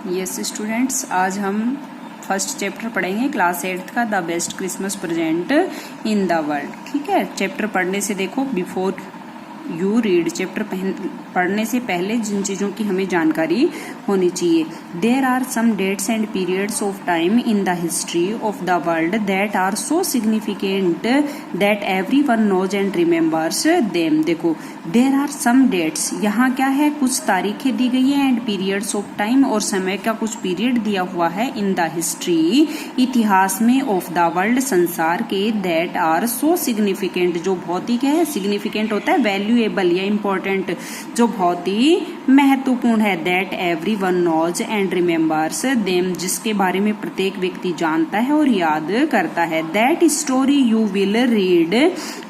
Yes students, आज हम first chapter पढ़ेंगे क्लास 8 का, the best Christmas present in the world. ठीक है, चैप्टर पढ़ने से देखो, बिफोर यू रीड, चैप्टर पढ़ने से पहले जिन चीज़ों की हमें जानकारी होनी चाहिए। There are some dates and periods of time in the history of the world that are so significant that everyone knows and remembers them. देखो, देयर आर सम डेट्स, यहाँ क्या है, कुछ तारीखें दी गई है, एंड पीरियड्स ऑफ टाइम, और समय का कुछ पीरियड दिया हुआ है, इन द हिस्ट्री, इतिहास में, ऑफ द वर्ल्ड, संसार के, दैट आर सो सिग्निफिकेंट, जो बहुत ही क्या है, सिग्निफिकेंट होता है, वैल्यूएबल या इम्पोर्टेंट, जो बहुत ही महत्वपूर्ण है, that everyone knows and remembers them, जिसके बारे में प्रत्येक व्यक्ति जानता है और याद करता है। That story you will read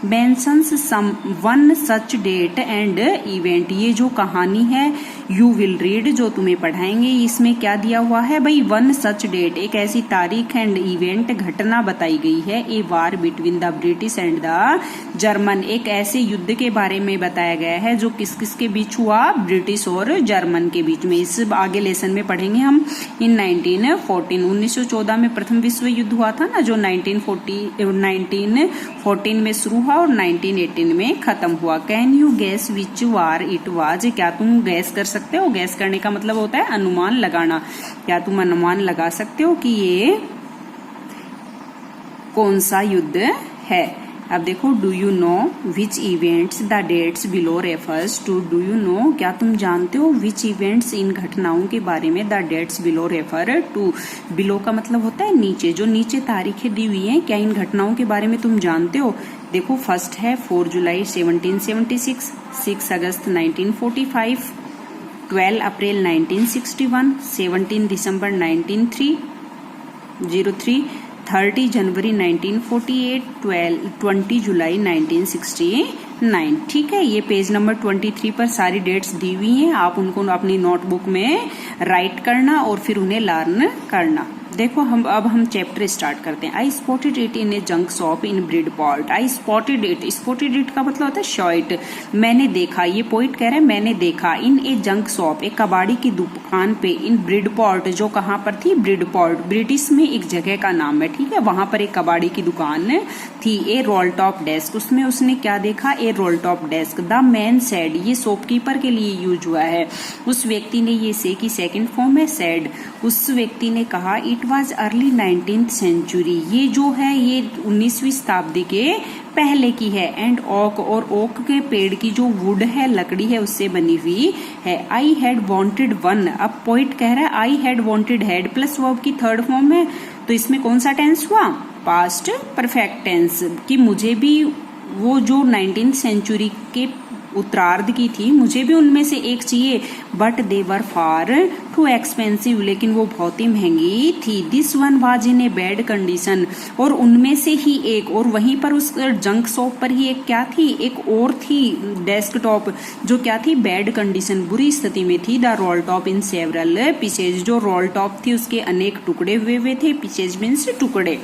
mentions some one such date and event, ये जो कहानी है यू विल रीड, जो तुम्हें पढ़ाएंगे, इसमें क्या दिया हुआ है भाई, वन सच डेट, एक ऐसी तारीख एंड इवेंट, घटना बताई गई है, a war between the British and the German, एक ऐसे युद्ध के बारे में बताया गया है जो किस किस के बीच हुआ, ब्रिटिश और जर्मन के बीच में। इस आगे लेसन में पढ़ेंगे हम। इन 1914, 1914 में प्रथम विश्व युद्ध हुआ था ना, जो 1914 में शुरू हुआ और 1918 में खत्म हुआ। Can you gas which war it was, क्या तुम गैस कर सकते हो? गैस करने का मतलब होता है अनुमान लगाना। क्या तुम अनुमान लगा सकते हो कि ये कौन सा युद्ध है? अब देखो, do you know which events the dates below refers to, do you know, क्या तुम जानते हो, विच इवेंट्स, इन घटनाओं के बारे में, the dates below refer to, below का मतलब होता है नीचे, जो नीचे तारीखें दी हुई हैं, क्या इन घटनाओं के बारे में तुम जानते हो? देखो, फर्स्ट है 4 जुलाई 1776, 6 अगस्त 1945, 12 अप्रैल 1961, 17 दिसंबर 1903, 30 जनवरी 1948, 20 जुलाई 1969। ठीक है, ये पेज नंबर 23 पर सारी डेट्स दी हुई हैं, आप उनको अपनी नोटबुक में राइट करना और फिर उन्हें लर्न करना। देखो, अब हम चैप्टर स्टार्ट करते हैं। आई spotted it in A junk shop in Bridport. I spotted it, spotted it का मतलब होता है शॉइट, मैंने देखा, ये पोइट कह रहे हैं मैंने देखा, इन ए जंक शॉप, एक कबाड़ी की दुकान पे, इन ब्रिडपोर्ट, जो कहाँ पर थी, ब्रिडपोर्ट, ब्रिटिश में एक जगह का नाम है। ठीक है, वहां पर एक कबाड़ी की दुकान थी। ए रोल टॉप डेस्क, उसमें उसने क्या देखा, a roll top desk. The man said, ये शॉपकीपर के लिए यूज हुआ है, उस व्यक्ति ने, ये से की सेकंड फॉर्म है सेड, उस व्यक्ति ने कहा, it was early 19th century, ये जो है ये 19वीं शताब्दी के पहले की है, एंड ओक, और ओक के पेड़ की जो वुड है, लकड़ी है, उससे बनी हुई है। आई हैड वांटेड वन, अब पोइट कह रहा है I had wanted, had plus verb की थर्ड फॉर्म है, तो इसमें कौन सा टेंस हुआ, पास्ट परफेक्ट टेंस, कि मुझे भी वो जो 19th सेंचुरी के उत्तरार्ध की थी, मुझे भी उनमें से एक चाहिए, but they were far too expensive, लेकिन वो बहुत ही महंगी थी। This one was in a bad condition, और उनमें से ही एक, और वहीं पर उस जंक शॉप पर ही एक क्या थी, एक और थी डेस्कटॉप, जो क्या थी, बैड कंडीशन, बुरी स्थिति में थी। The roll top in several pieces, जो रोल टॉप थी उसके अनेक टुकड़े हुए थे, पीसेज मीन्स टुकड़े।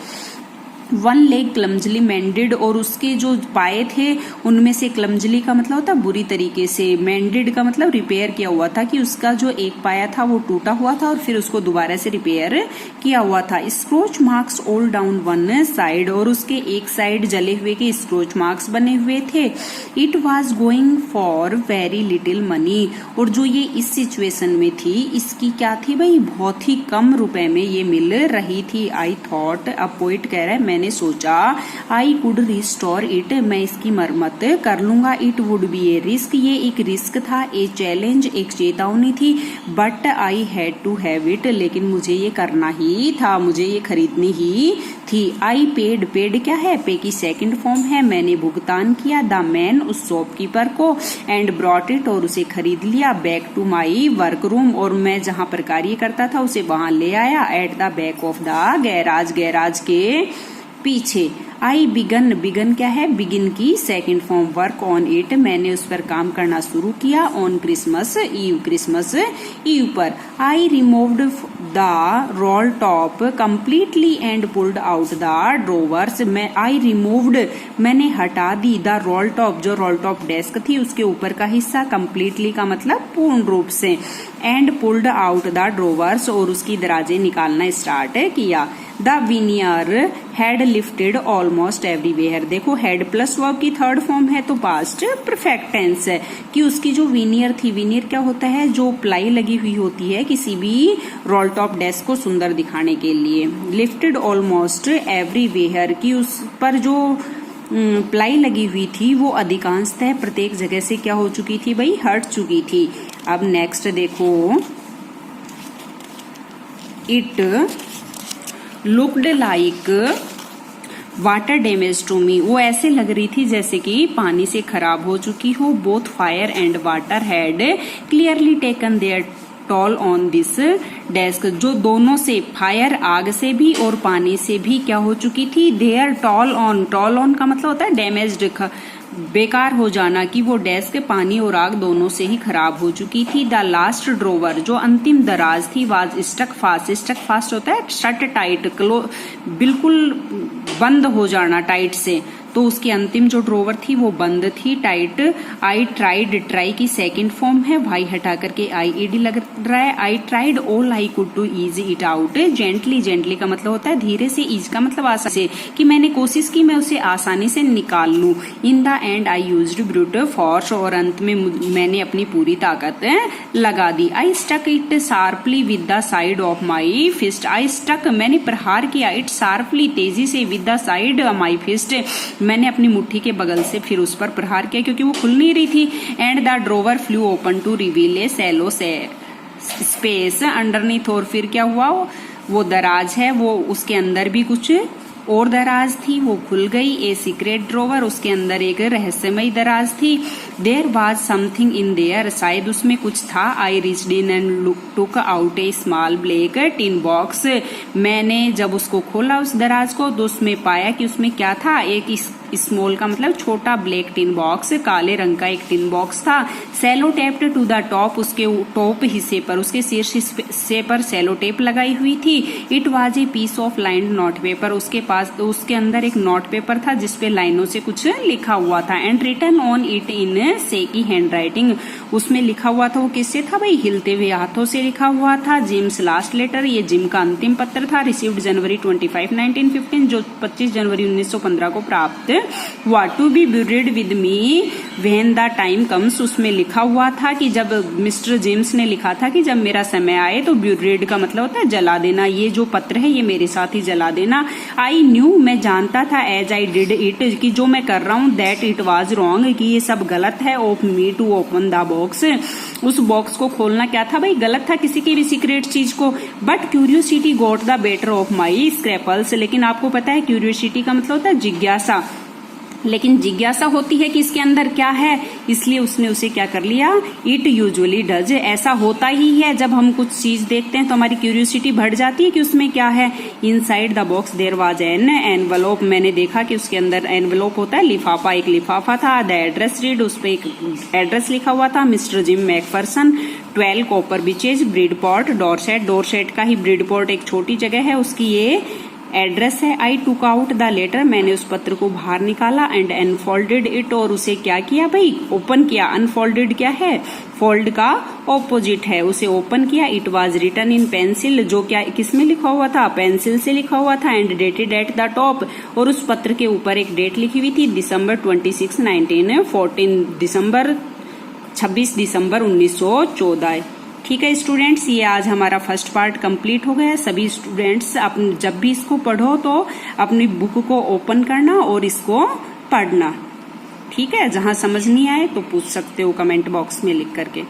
वन लेग क्लमजली मेंडेड, और उसके जो पाए थे उनमें से, क्लमजली का मतलब होता है बुरी तरीके से, मेंडेड का मतलब रिपेयर किया हुआ था, कि उसका जो एक पाया था वो टूटा हुआ था और फिर उसको दोबारा से रिपेयर किया हुआ था। Scratch marks all down one side, और उसके एक साइड जले हुए के स्क्रोच मार्क्स बने हुए थे। It was going for very little money, और जो ये इस सिचुएशन में थी, इसकी क्या थी भाई, बहुत ही कम रुपए में ये मिल रही थी। आई थॉट, अब पोइट कह रहा है मैंने सोचा, आई कुड रिस्टोर इट, मैं इसकी मरम्मत कर लूंगा। It would be a risk, ये एक रिस्क था, ए चैलेंज, एक चेतावनी थी, but I had to have it, लेकिन मुझे ये करना ही था, मुझे ये खरीदनी ही थी। आई पेड, पेड क्या है, पे की सेकंड फॉर्म है, मैंने भुगतान किया, द मैन, उस शॉपकीपर को, एंड ब्रॉट इट, और उसे खरीद लिया, back to my work room, और मैं जहां पर कार्य करता था उसे वहां ले आया, at the back of the garage, garage के पीछे। आई बिगन, बिगन क्या है, बिगिन की second form, work on it, मैंने उस पर काम करना शुरू किया, on Christmas Eve, Christmas Eve पर। I removed the roll top completely and pulled out the drawers, मैं आई रिमूव्ड, मैंने हटा दी, द रोल टॉप, जो रोल टॉप डेस्क थी उसके ऊपर का हिस्सा, कंप्लीटली का मतलब पूर्ण रूप से, एंड पुल्ड आउट द ड्रोवर्स, और उसकी दराजें निकालना स्टार्ट किया। The veneer had lifted almost everywhere, देखो हैड प्लस वर्ब की थर्ड फॉर्म है तो पास्ट परफेक्ट टेंस है कि उसकी जो विनियर थी, विनियर क्या होता है, जो प्लाई लगी हुई होती है किसी भी रोल टॉप डेस्क को सुंदर दिखाने के लिए। लिफ्टेड ऑलमोस्ट एवरीवेयर की उस पर जो प्लाई लगी हुई थी वो अधिकांशतः प्रत्येक जगह से क्या हो चुकी थी भाई, हट चुकी थी। अब नेक्स्ट देखो, it looked like water damage to me, वो ऐसे लग रही थी जैसे कि पानी से खराब हो चुकी हो। Both fire and water had clearly taken their toll on this desk, जो दोनों से, फायर आग से भी और पानी से भी क्या हो चुकी थी, there toll on, tall on का मतलब होता है डैमेज्ड, बेकार हो जाना, कि वो डेस्क पानी और आग दोनों से ही खराब हो चुकी थी। द लास्ट ड्रोवर, जो अंतिम दराज थी, was stuck fast, stuck fast होता है शट टाइट, बिल्कुल बंद हो जाना टाइट से, तो उसकी अंतिम जो ड्रोवर थी वो बंद थी, टाइट। आई ट्राइड, ट्राई की सेकंड फॉर्म है, वाई हटा करके आई ईडी लग रहा है। I tried all I could to ease it out gently, gently का मतलब होता है धीरे से, ईज का मतलब आसानी से, कि मैंने कोशिश की मैं उसे आसानी से निकाल लूं। In the end I used brute force, और अंत में मैंने अपनी पूरी ताकत लगा दी। I stuck it sharply with the side of my fist, I stuck, मैंने प्रहार किया, इट शार्पली, तेजी से, with the side my fist, मैंने अपनी मुट्ठी के बगल से फिर उस पर प्रहार किया क्योंकि वो खुल नहीं रही थी। And the drawer flew open to reveal a shallow space underneath, और फिर क्या हुआ, वो दराज है वो उसके अंदर भी कुछ और दराज थी, वो खुल गई। ए सीक्रेट ड्रोवर, उसके अंदर एक रहस्यमयी दराज थी। There was something in there, शायद उसमें कुछ था। I reached in and took out a small black tin box, मैंने जब उसको खोला उस दराज को तो उसमें पाया कि उसमें क्या था, एक स्मॉल का मतलब छोटा ब्लैक टिन बॉक्स, काले रंग का एक टिन बॉक्स था। सेलो टेप्ड टू द टॉप, उसके टॉप हिस्से पर, उसके शीर्ष हिस्से पर सेलो टेप लगाई हुई थी। It was a piece of lined note paper, उसके पास उसके अंदर एक नोट पेपर था जिसपे लाइनों से कुछ लिखा हुआ था। And written on it in shaky handwriting, उसमें लिखा हुआ था, वो किससे था भाई, हिलते हुए हाथों से लिखा हुआ था। जिम्स लास्ट लेटर, ये जिम का अंतिम पत्र था। रिसीव्ड जनवरी 25, 1915, जो 25 जनवरी 1915 को प्राप्त हुआ। To be buried with me when the time comes, उसमें लिखा हुआ था कि जब मिस्टर जेम्स ने लिखा था कि जब मेरा समय आए, तो ब्यूरिड का मतलब होता है जला देना, ये जो पत्र है ये मेरे साथ ही जला देना। आई न्यू, मैं जानता था, एज आई डिड इट, कि जो मैं कर रहा हूँ, दैट इट वाज रॉन्ग, कि ये सब गलत है। Of me to open the box, उस बॉक्स को खोलना क्या था भाई, गलत था किसी की भी सीक्रेट चीज को। But curiosity got the better of my scruples, लेकिन आपको पता है क्यूरियोसिटी का मतलब होता है जिज्ञासा, लेकिन जिज्ञासा होती है कि इसके अंदर क्या है, इसलिए उसने उसे क्या कर लिया, इट यूजुअली डज, ऐसा होता ही है जब हम कुछ चीज देखते हैं तो हमारी क्यूरियोसिटी बढ़ जाती है कि उसमें क्या है। Inside the box there was an envelope, मैंने देखा कि उसके अंदर एनवेलोप होता है लिफाफा, एक लिफाफा था। द एड्रेस रीड, उस पर एक एड्रेस लिखा हुआ था, mister Jim McPherson, 12 Copper Beeches, Bridport, Dorset, Dorset का ही ब्रिडपोर्ट एक छोटी जगह है, उसकी ये एड्रेस है। आई टुक आउट द लेटर, मैंने उस पत्र को बाहर निकाला। एंड अनफोल्डेड इट, और उसे क्या किया भाई, ओपन किया। अनफोल्डेड क्या है, फोल्ड का ऑपोजिट है, उसे ओपन किया। It was written in pencil, जो क्या किसमें लिखा हुआ था, पेंसिल से लिखा हुआ था। And dated at the top, और उस पत्र के ऊपर एक डेट लिखी हुई थी, दिसंबर 26, 1914, दिसंबर 26 दिसंबर 1914। ठीक है स्टूडेंट्स, ये आज हमारा फर्स्ट पार्ट कंप्लीट हो गया। सभी स्टूडेंट्स जब भी इसको पढ़ो तो अपनी बुक को ओपन करना और इसको पढ़ना। ठीक है, जहां समझ नहीं आए तो पूछ सकते हो कमेंट बॉक्स में लिख करके।